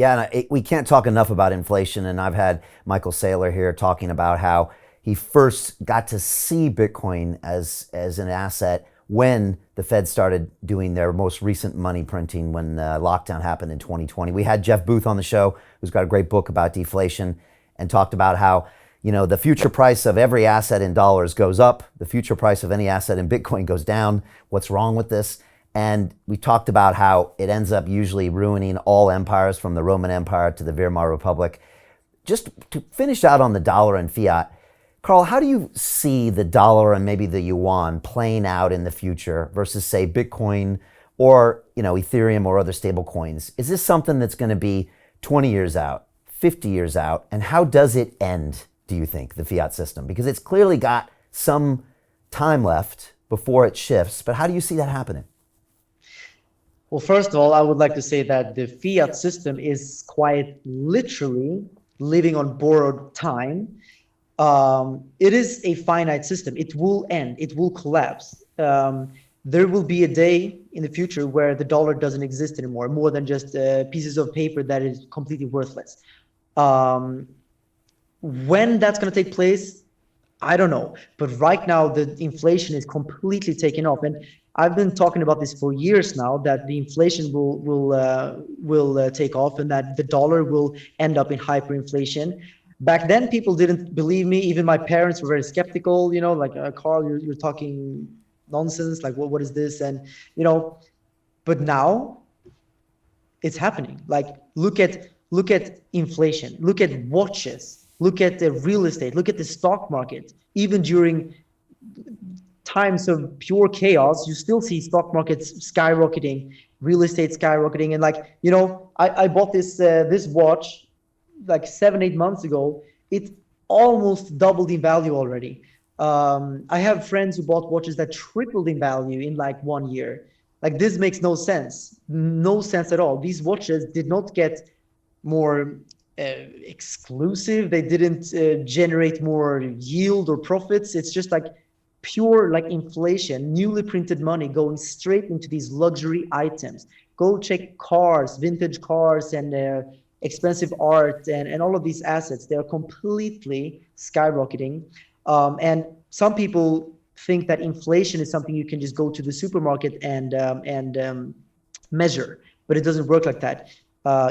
Yeah, and we can't talk enough about inflation. And I've had Michael Saylor here talking about how he first got to see Bitcoin as an asset when the Fed started doing their most recent money printing when lockdown happened in 2020. We had Jeff Booth on the show, who's got a great book about deflation, and talked about how the future price of every asset in dollars goes up, the future price of any asset in Bitcoin goes down. What's wrong with this? And we talked about how it ends up usually ruining all empires from the Roman Empire to the Weimar Republic. Just to finish out on the dollar and fiat, Carl, how do you see the dollar and maybe the yuan playing out in the future versus, say, Bitcoin or Ethereum or other stable coins? Is this something that's going to be 20 years out, 50 years out? And how does it end, do you think, the fiat system? Because it's clearly got some time left before it shifts. But how do you see that happening? Well, first of all, I would like to say that the fiat system is quite literally living on borrowed time. It is a finite system. It will end. It will collapse. There will be a day in the future where the dollar doesn't exist anymore, more than just pieces of paper that is completely worthless. When that's going to take place, I don't know. But right now, the inflation is completely taken off. And I've been talking about this for years now, that the inflation will take off and that the dollar will end up in hyperinflation. Back then, people didn't believe me. Even my parents were very skeptical, like, Carl, you're talking nonsense. Like, what is this? And, but now it's happening. Like, look at inflation, look at watches, look at the real estate, look at the stock market. Even during times of pure chaos, you still see stock markets skyrocketing, real estate skyrocketing. And like, I bought this watch like 7-8 months ago. It almost doubled in value already. I have friends who bought watches that tripled in value in like 1 year. Like, this makes no sense at all. These watches did not get more exclusive. They didn't generate more yield or profits. It's just like pure like inflation, newly printed money going straight into these luxury items. Go check cars, vintage cars, and expensive art, and all of these assets. They're completely skyrocketing. And some people think that inflation is something you can just go to the supermarket and measure, but it doesn't work like that.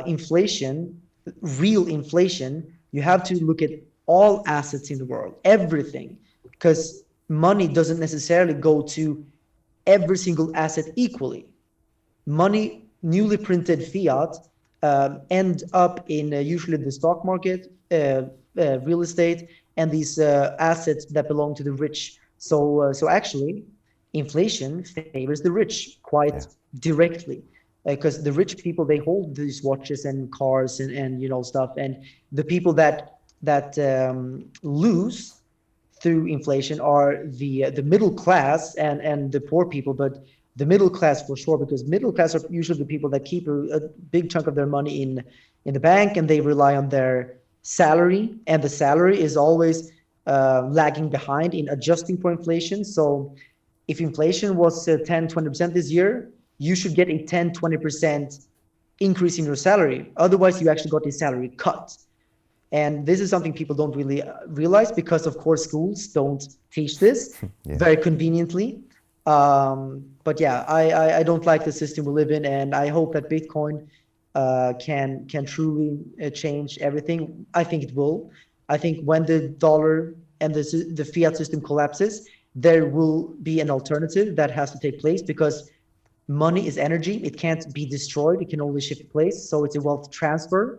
Inflation, real inflation, you have to look at all assets in the world, everything, because money doesn't necessarily go to every single asset equally. Money, newly printed fiat, end up in usually the stock market, real estate, and these assets that belong to the rich. So actually, inflation favors the rich quite directly, because the rich people, they hold these watches and cars and stuff, and the people that lose through inflation are the middle class and the poor people. But the middle class for sure, because middle class are usually the people that keep a big chunk of their money in the bank, and they rely on their salary, and the salary is always lagging behind in adjusting for inflation. So if inflation was 10-20% this year, you should get a 10-20% increase in your salary. Otherwise, you actually got a salary cut. And this is something people don't really realize, because of course schools don't teach this very conveniently. But yeah, I don't like the system we live in, and I hope that Bitcoin can truly change everything. I think it will. I think when the dollar and the fiat system collapses, there will be an alternative that has to take place, because money is energy. It can't be destroyed. It can only shift place. So it's a wealth transfer.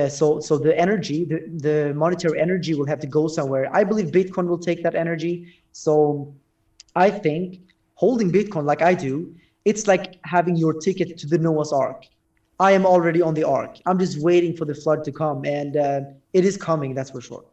So the energy, the monetary energy, will have to go somewhere. I believe Bitcoin will take that energy. So I think holding Bitcoin like I do, it's like having your ticket to the Noah's Ark. I am already on the Ark. I'm just waiting for the flood to come, and it is coming, that's for sure.